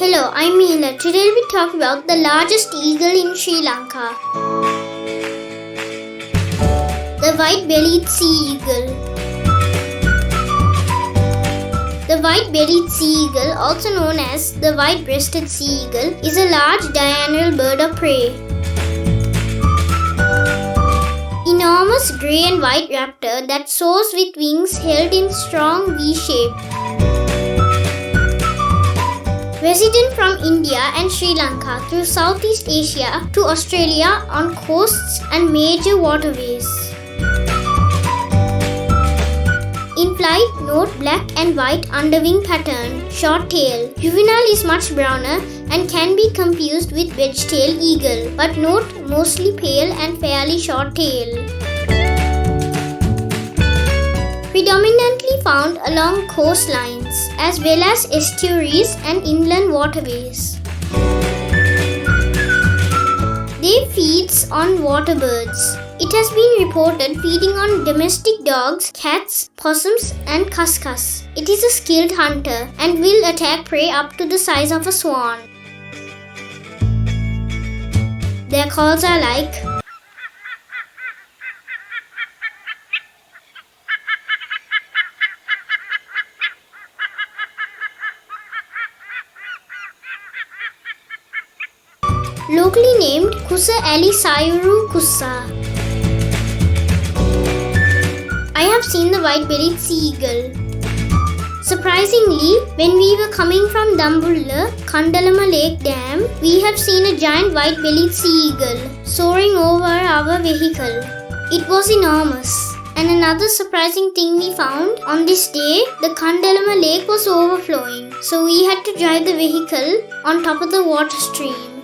Hello, I'm Mihela. Today we talk about the largest eagle in Sri Lanka. The white-bellied sea eagle. The white-bellied sea eagle, also known as the white-breasted sea eagle, is a large diurnal bird of prey. Enormous grey and white raptor that soars with wings held in strong V-shape. Resident from India and Sri Lanka through Southeast Asia to Australia on coasts and major waterways. In flight, note black and white underwing pattern, short tail. Juvenile is much browner and can be confused with wedge-tailed eagle, but note mostly pale and fairly short tail. Predominantly found along coastlines as well as estuaries and inland waterways. They feeds on water birds. It has been reported feeding on domestic dogs, cats, possums and cuscus. It is a skilled hunter and will attack prey up to the size of a swan. Their calls are like locally named Kusa ali Sayuru Kussa. I have seen the white-bellied sea eagle. Surprisingly, when we were coming from Dambulla, Kandalama Lake Dam, we have seen a giant white-bellied sea eagle soaring over our vehicle. It was enormous. And another surprising thing we found, on this day, the Kandalama Lake was overflowing, so we had to drive the vehicle on top of the water stream.